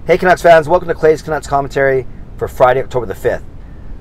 Hey Canucks fans, welcome to Clay's Canucks commentary for Friday, October the 5th.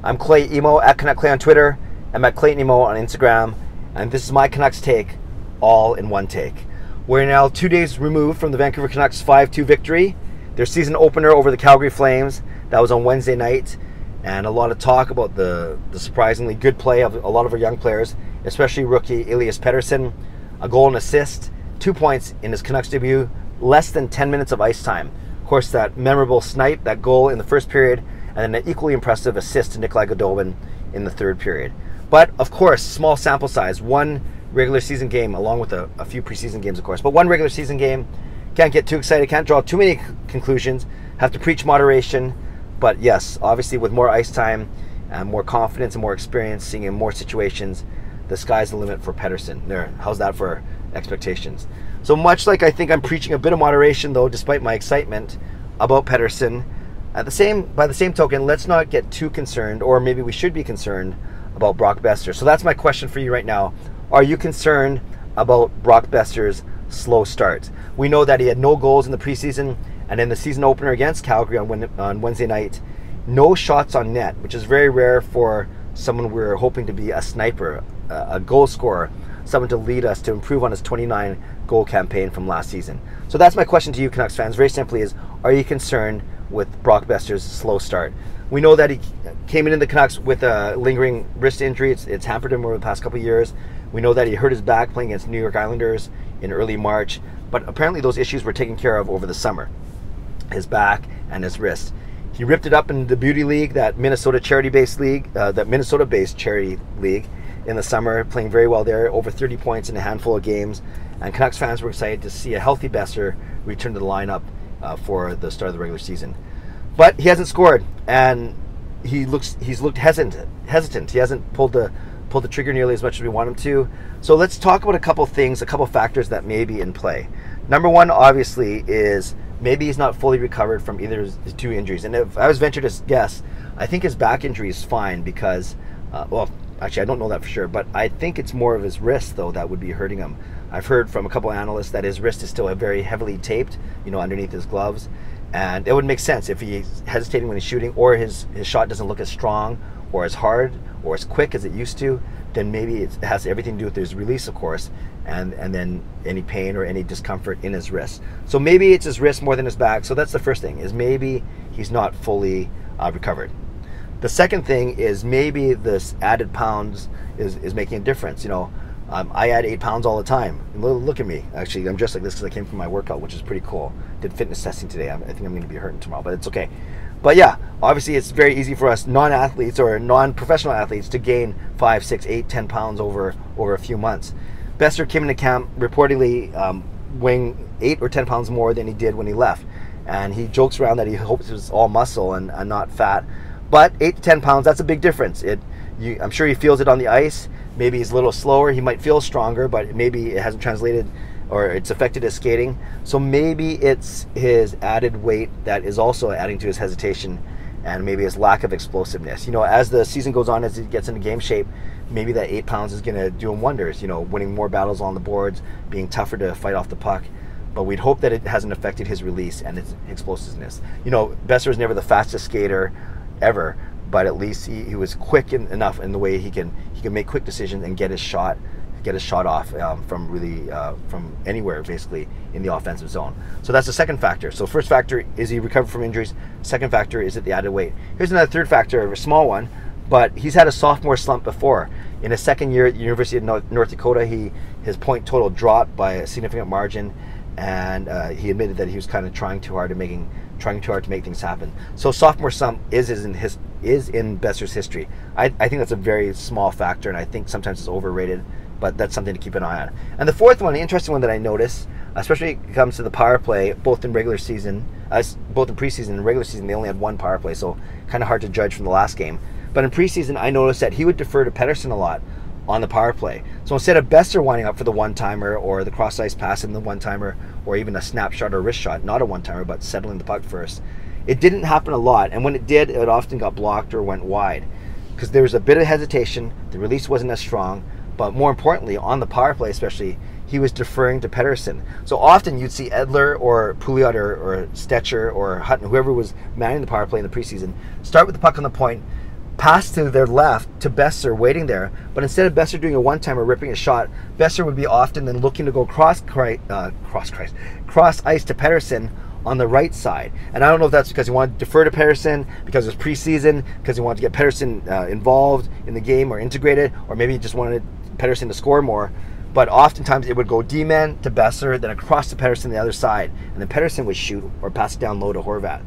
I'm Clay Emo at Canuck Clay on Twitter. I'm at Clayton Emo on Instagram. And this is my Canucks take, all in one take. We're now 2 days removed from the Vancouver Canucks 5-2 victory. Their season opener over the Calgary Flames. That was on Wednesday night. And a lot of talk about the surprisingly good play of a lot of our young players, especially rookie Elias Pettersson. A goal and assist, 2 points in his Canucks debut, less than 10 minutes of ice time. Of course, that memorable snipe, that goal in the first period, and then an equally impressive assist to Nikolai Goldobin in the third period. But, of course, small sample size. One regular season game, along with a few preseason games, of course. But one regular season game, can't get too excited, can't draw too many conclusions, have to preach moderation. But, yes, obviously with more ice time, and more confidence and more experience, seeing in more situations, the sky's the limit for Pettersson. There, how's that for expectations? So much like I think I'm preaching a bit of moderation, though, despite my excitement about Pettersson, by the same token, let's not get too concerned, or maybe we should be concerned, about Brock Boeser. So that's my question for you right now. Are you concerned about Brock Boeser's slow start? We know that he had no goals in the preseason, and in the season opener against Calgary on Wednesday night, no shots on net, which is very rare for someone we're hoping to be a sniper, a goal scorer, someone to lead us to improve on his 29 goal campaign from last season. So that's my question to you Canucks fans, very simply, is are you concerned with Brock Boeser's slow start? We know that he came in the Canucks with a lingering wrist injury. It's hampered him over the past couple of years. We know that he hurt his back playing against New York Islanders in early March, but apparently those issues were taken care of over the summer, his back and his wrist. He ripped it up in the Beauty League, that Minnesota charity-based league, that Minnesota-based charity league in the summer, playing very well there, over 30 points in a handful of games. And Canucks fans were excited to see a healthy Boeser return to the lineup for the start of the regular season. But he hasn't scored, and he's looked hesitant. He hasn't pulled the trigger nearly as much as we want him to. So let's talk about a couple things, a couple factors that may be in play. Number one, obviously, is maybe he's not fully recovered from either of his two injuries. And if I was ventured to guess, I think his back injury is fine because, well, actually, I don't know that for sure, but I think it's more of his wrist, though, that would be hurting him. I've heard from a couple of analysts that his wrist is still very heavily taped, underneath his gloves. And it would make sense if he's hesitating when he's shooting, or his shot doesn't look as strong or as hard or as quick as it used to, then maybe it has everything to do with his release, of course, and then any pain or any discomfort in his wrist. So maybe it's his wrist more than his back. So that's the first thing, is maybe he's not fully recovered. The second thing is maybe this added pounds is making a difference. I add 8 pounds all the time. Look at me. Actually, I'm just like this because I came from my workout, which is pretty cool. Did fitness testing today. I think I'm going to be hurting tomorrow, but it's okay. But yeah, obviously it's very easy for us non-athletes or non-professional athletes to gain 5, 6, 8, 10 pounds over a few months. Boeser came into camp reportedly weighing 8 or 10 pounds more than he did when he left. And he jokes around that he hopes it was all muscle and not fat. But 8 to 10 pounds, that's a big difference. I'm sure he feels it on the ice. Maybe he's a little slower. He might feel stronger, but maybe it hasn't translated or it's affected his skating. So maybe it's his added weight that is also adding to his hesitation and maybe his lack of explosiveness. As the season goes on, as he gets into game shape, maybe that 8 pounds is going to do him wonders, winning more battles on the boards, being tougher to fight off the puck. But we'd hope that it hasn't affected his release and his explosiveness. Boeser is never the fastest skater ever, but at least he was quick enough in the way he can make quick decisions and get his shot off from anywhere basically in the offensive zone. So that's the second factor. So first factor is he recovered from injuries. Second factor is it the added weight. Here's another third factor, a small one, but he's had a sophomore slump before. In his second year at the University of North Dakota, his point total dropped by a significant margin, and he admitted that he was kind of trying too hard to make things happen. So sophomore slump is in Boeser's history. I think that's a very small factor, and I think sometimes it's overrated, but that's something to keep an eye on. And the fourth one, the interesting one that I noticed, especially when it comes to the power play, both in preseason and regular season, they only had one power play, so kind of hard to judge from the last game. But in preseason, I noticed that he would defer to Pettersson a lot on the power play. So instead of Boeser winding up for the one-timer or the cross-ice pass in the one-timer or even a snapshot or wrist shot, not a one-timer, but settling the puck first, it didn't happen a lot. And when it did, it often got blocked or went wide because there was a bit of hesitation. The release wasn't as strong. But more importantly, on the power play especially, he was deferring to Pettersson. So often you'd see Edler or Pouliot or Stetcher or Hutton, whoever was manning the power play in the preseason, start with the puck on the point, pass to their left to Boeser waiting there, but instead of Boeser doing a one-timer ripping a shot, Boeser would be often then looking to go cross ice to Pettersson on the right side. And I don't know if that's because he wanted to defer to Pettersson, because it's preseason, because he wanted to get Pettersson involved in the game or integrated, or maybe he just wanted Pettersson to score more. But oftentimes it would go D-man to Boeser, then across to Pettersson the other side, and then Pettersson would shoot or pass it down low to Horvat.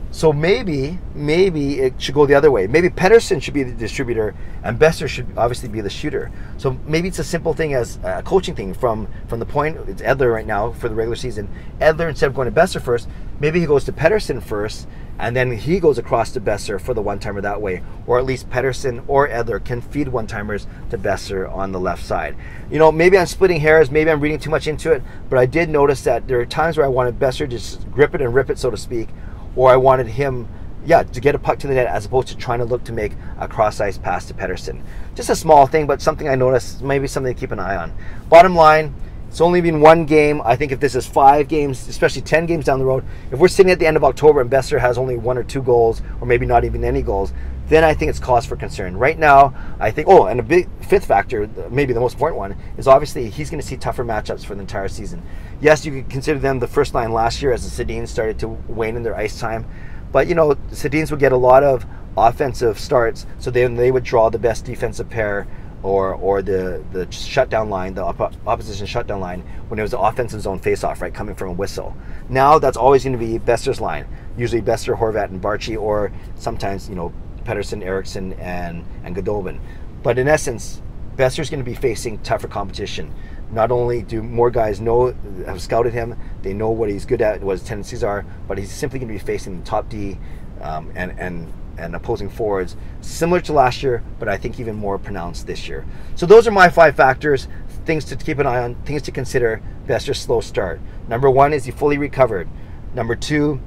So maybe it should go the other way. Maybe Pettersson should be the distributor and Boeser should obviously be the shooter. So maybe it's a simple thing as a coaching thing from the point. It's Edler right now for the regular season. Edler, instead of going to Boeser first, maybe he goes to Pettersson first, and then he goes across to Boeser for the one-timer that way. Or at least Pettersson or Edler can feed one-timers to Boeser on the left side. You know, maybe I'm splitting hairs, maybe I'm reading too much into it, but I did notice that there are times where I wanted Boeser to just grip it and rip it, so to speak, or I wanted him, to get a puck to the net as opposed to trying to look to make a cross-ice pass to Pettersson. Just a small thing, but something I noticed, maybe something to keep an eye on. Bottom line, it's only been one game. I think if this is 5 games, especially 10 games down the road, if we're sitting at the end of October and Boeser has only 1 or 2 goals, or maybe not even any goals, then I think it's cause for concern. Right now, I think, and a big fifth factor, maybe the most important one, is obviously he's going to see tougher matchups for the entire season. Yes, you could consider them the first line last year as the Sedins started to wane in their ice time. But, Sedins would get a lot of offensive starts, so then they would draw the best defensive pair or the shutdown line, the opposition shutdown line, when it was the offensive zone faceoff, right, coming from a whistle. Now that's always going to be Boeser's line, usually Boeser, Horvat, and Barchi, or sometimes, Pettersson, Eriksson, and Goodobin. But in essence, Boeser's going to be facing tougher competition. Not only do more guys have scouted him, they know what he's good at, what his tendencies are, but he's simply going to be facing the top D and opposing forwards, similar to last year, but I think even more pronounced this year. So those are my 5 factors, things to keep an eye on, things to consider. Boeser's slow start. Number 1, is he fully recovered? Number 2,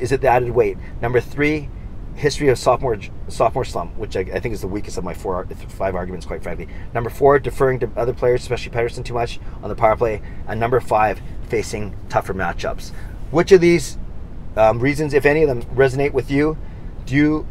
is it the added weight? Number 3, history of sophomore slump, which I think is the weakest of my 5 arguments, quite frankly. Number 4, deferring to other players, especially Pettersson, too much on the power play. And number 5, facing tougher matchups. Which of these reasons, if any of them, resonate with you?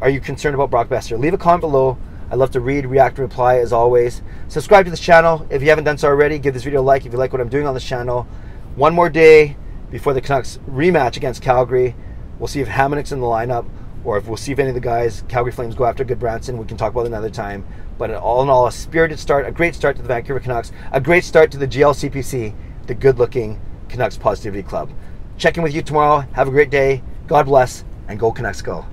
Are you concerned about Brock Boeser? Leave a comment below. I love to read, react, and reply as always. Subscribe to this channel if you haven't done so already. Give this video a like if you like what I'm doing on this channel. One more day before the Canucks rematch against Calgary. We'll see if Hamonick's in the lineup, or if we'll see if any of the guys, Calgary Flames, go after Goodbranson. We can talk about it another time. But all in all, a spirited start, a great start to the Vancouver Canucks, a great start to the GLCPC, the good-looking Canucks Positivity Club. Check in with you tomorrow. Have a great day. God bless, and go Canucks go.